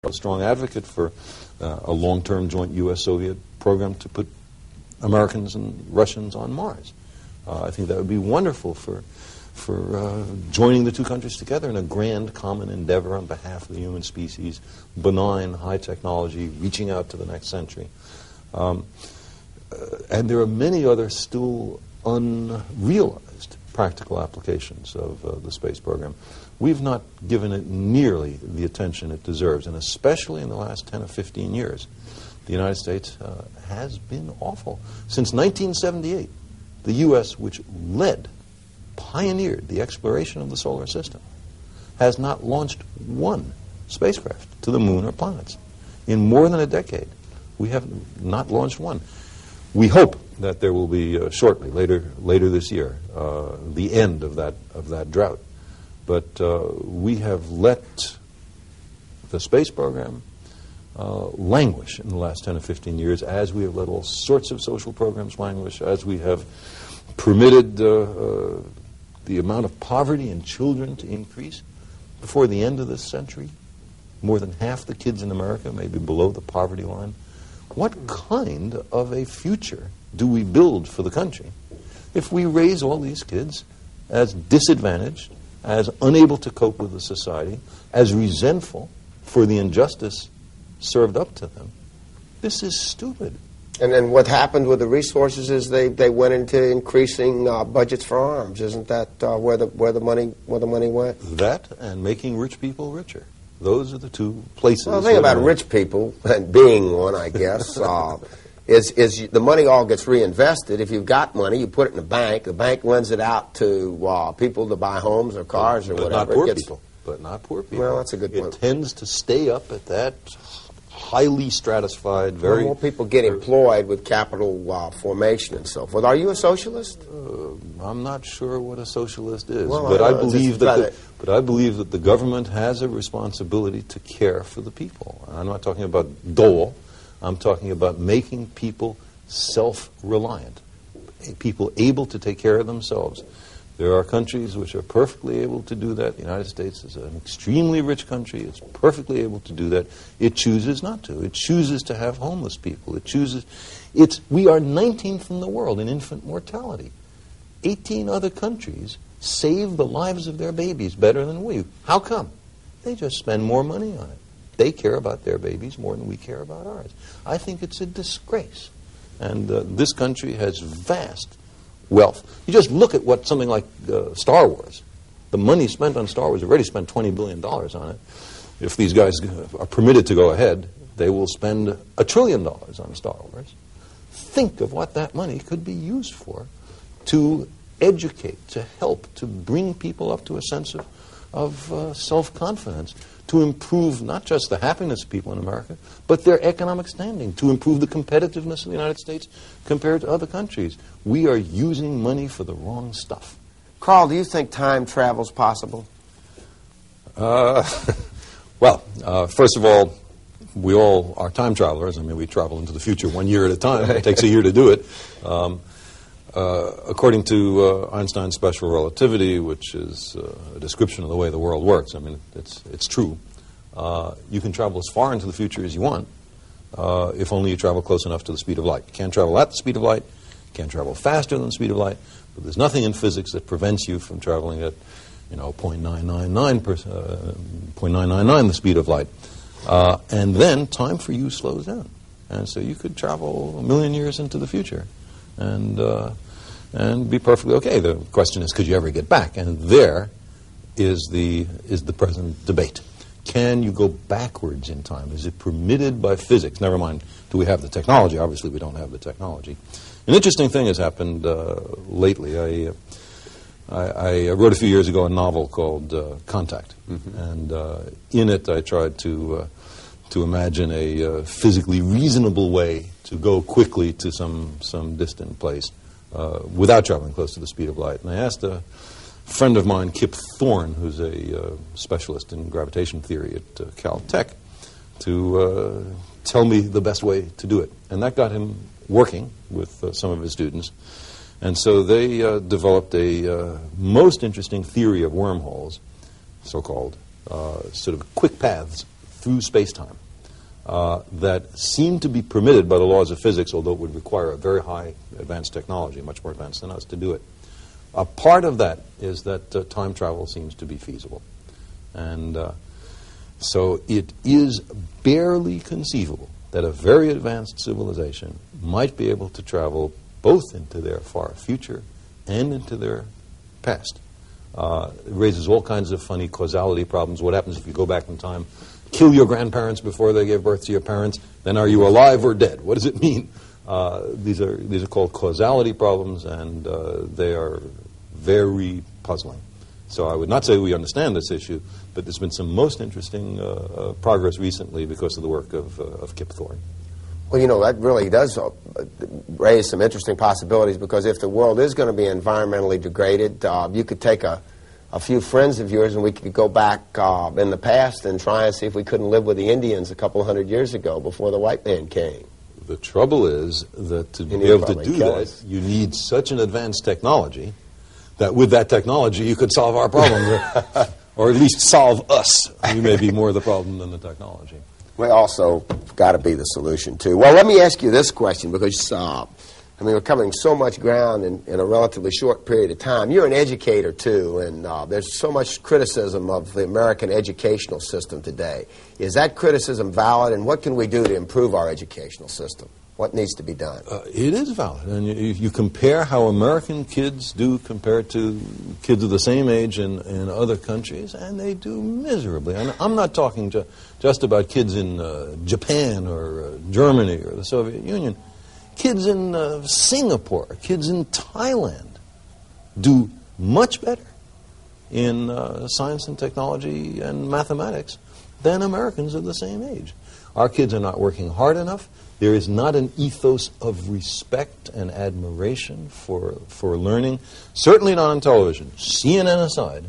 a strong advocate for a long-term joint U.S.-Soviet program to put Americans and Russians on Mars. I think that would be wonderful for joining the two countries together in a grand common endeavor on behalf of the human species, benign, high technology, reaching out to the next century. And there are many other still unrealized practical applications of the space program. We've not given it nearly the attention it deserves, and especially in the last 10 or 15 years. The United States has been awful. Since 1978, the U.S., which pioneered the exploration of the solar system, has not launched one spacecraft to the moon or planets. In more than a decade, we have not launched one. We hope that there will be shortly, later this year, the end of that drought. But we have let the space program languish in the last 10 or 15 years, as we have let all sorts of social programs languish, as we have permitted the amount of poverty in children to increase. Before the end of this century, more than half the kids in America may be below the poverty line. What kind of a future do we build for the country if we raise all these kids as disadvantaged, as unable to cope with the society, as resentful for the injustice served up to them? This is stupid. And then what happened with the resources is they went into increasing budgets for arms. Isn't that where the money went? That and making rich people richer. Those are the two places. Well, the thing about rich people, and being one, I guess, is the money all gets reinvested. If you've got money, you put it in the bank. The bank lends it out to people to buy homes or cars or whatever. But not poor people. Well, that's a good point. It tends to stay up at that highly stratified, very... More people get employed with capital formation and so forth. Are you a socialist? I'm not sure what a socialist is, well, but I believe that the government has a responsibility to care for the people. I'm not talking about dole. I'm talking about making people self-reliant, people able to take care of themselves. There are countries which are perfectly able to do that. The United States is an extremely rich country. It's perfectly able to do that. It chooses not to. It chooses to have homeless people. We are 19th in the world in infant mortality. 18 other countries save the lives of their babies better than we. How come? They just spend more money on it. They care about their babies more than we care about ours. I think it's a disgrace. And this country has vast wealth. You just look at what something like Star Wars. The money spent on Star Wars, already spent $20 billion on it. If these guys are permitted to go ahead, they will spend $1 trillion on Star Wars. Think of what that money could be used for, to educate, to help, to bring people up to a sense of self-confidence, to improve not just the happiness of people in America, but their economic standing, to improve the competitiveness of the United States compared to other countries. We are using money for the wrong stuff. Carl, do you think time travel's possible? Well, first of all, we all are time travelers. I mean, we travel into the future 1 year at a time. It takes a year to do it. According to Einstein's special relativity, which is a description of the way the world works, I mean, it's true. You can travel as far into the future as you want, if only you travel close enough to the speed of light. You can't travel at the speed of light. You can't travel faster than the speed of light. But there's nothing in physics that prevents you from traveling at, 0.999 the speed of light. And then time for you slows down. And so you could travel 1 million years into the future and be perfectly okay. The question is, could you ever get back? And there is the present debate. Can you go backwards in time? Is it permitted by physics? Never mind, do we have the technology? Obviously, we don't have the technology. An interesting thing has happened lately. I wrote a few years ago a novel called Contact. Mm-hmm. And in it, I tried to imagine a physically reasonable way to go quickly to some distant place without traveling close to the speed of light. And I asked a friend of mine, Kip Thorne, who's a specialist in gravitation theory at Caltech, to tell me the best way to do it. And that got him working with some of his students. And so they developed a most interesting theory of wormholes, so-called sort of quick paths through space-time that seem to be permitted by the laws of physics, although it would require a very high advanced technology, much more advanced than us, to do it. A part of that is that time travel seems to be feasible. And so it is barely conceivable that a very advanced civilization might be able to travel both into their far future and into their past. It raises all kinds of funny causality problems. What happens if you go back in time, kill your grandparents before they gave birth to your parents? Then are you alive or dead? What does it mean? These are called causality problems, and they are very puzzling. So I would not say we understand this issue, but there's been some most interesting progress recently because of the work of Kip Thorne. Well, you know, that really does raise some interesting possibilities, because if the world is going to be environmentally degraded, you could take a few friends of yours and we could go back in the past and try and see if we couldn't live with the Indians a couple hundred years ago before the white man came. The trouble is that to be able to do that, you need such an advanced technology that with that technology you could solve our problems, or at least solve us. We may be more the problem than the technology. We also got to be the solution, too. Well, let me ask you this question, because, we're covering so much ground in a relatively short period of time. You're an educator, too, and there's so much criticism of the American educational system today. Is that criticism valid, and what can we do to improve our educational system? What needs to be done? It is valid. And you compare how American kids do compared to kids of the same age in other countries, and they do miserably. And I'm not talking just about kids in Japan or Germany or the Soviet Union. Kids in Singapore, kids in Thailand do much better in science and technology and mathematics than Americans of the same age. Our kids are not working hard enough. There is not an ethos of respect and admiration for learning, certainly not on television. CNN aside,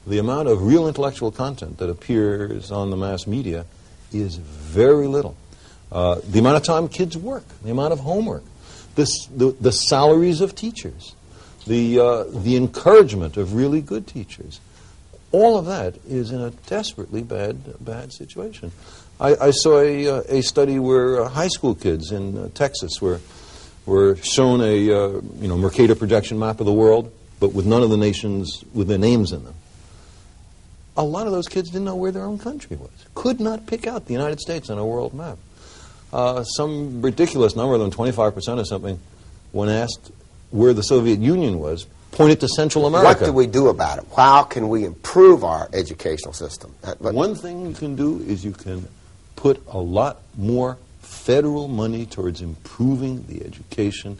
the amount of real intellectual content that appears on the mass media is very little. The amount of time kids work, the amount of homework, the salaries of teachers, the encouragement of really good teachers, all of that is in a desperately bad situation. I saw a study where high school kids in Texas were shown a Mercator projection map of the world, but with none of the nations with their names in them. A lot of those kids didn't know where their own country was. Could not pick out the United States on a world map. Some ridiculous number of them, 25% or something, when asked where the Soviet Union was, pointed to Central America. What do we do about it? How can we improve our educational system? One thing you can do is you can put a lot more federal money towards improving the education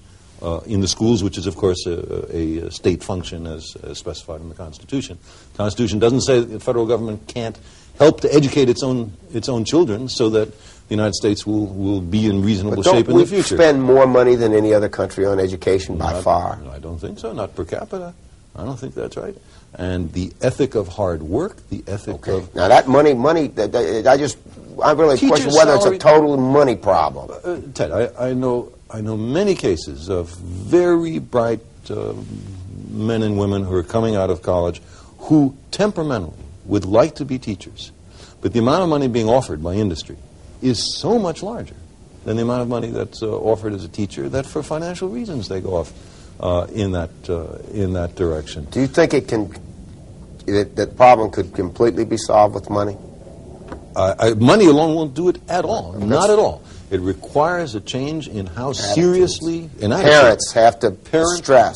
in the schools, which is, of course, a state function as specified in the Constitution. The Constitution doesn't say that the federal government can't help to educate its own children so that the United States will be in reasonable shape in the future. Don't we spend more money than any other country on education by far? I don't think so, not per capita. I don't think that's right. And the ethic of hard work, the ethic of... Now that money, I really question whether it's a total money problem. Ted, I know many cases of very bright men and women who are coming out of college who temperamentally would like to be teachers, but the amount of money being offered by industry is so much larger than the amount of money that's offered as a teacher that for financial reasons they go off in that direction. Do you think that problem could completely be solved with money? Money alone won't do it at all. Not at all. It requires a change in how seriously... Parents have to stress.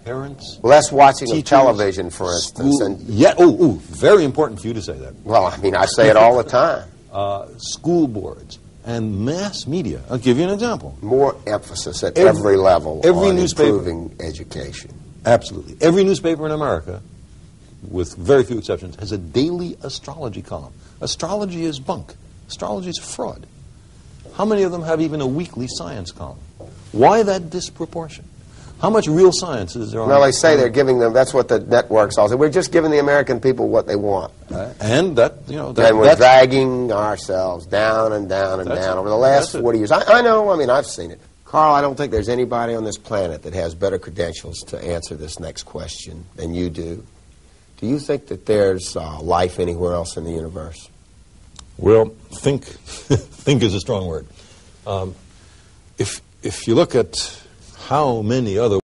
Parents... Less watching teachers, of television, for instance. Very important for you to say that. Well, I say it all the time. School boards and mass media. I'll give you an example. More emphasis at every level on improving education. Absolutely. Every newspaper in America, with very few exceptions, has a daily astrology column. Astrology is bunk. Astrology is fraud. How many of them have even a weekly science column? Why that disproportion? How much real science is there on... Well, they say they're giving them... That's what the networks all say. We're just giving the American people what they want. And that, and we're dragging ourselves down and down and down over the last 40 years. I know. I've seen it. Carl, I don't think there's anybody on this planet that has better credentials to answer this next question than you do. Do you think that there's life anywhere else in the universe? Well, think is a strong word. If you look at how many other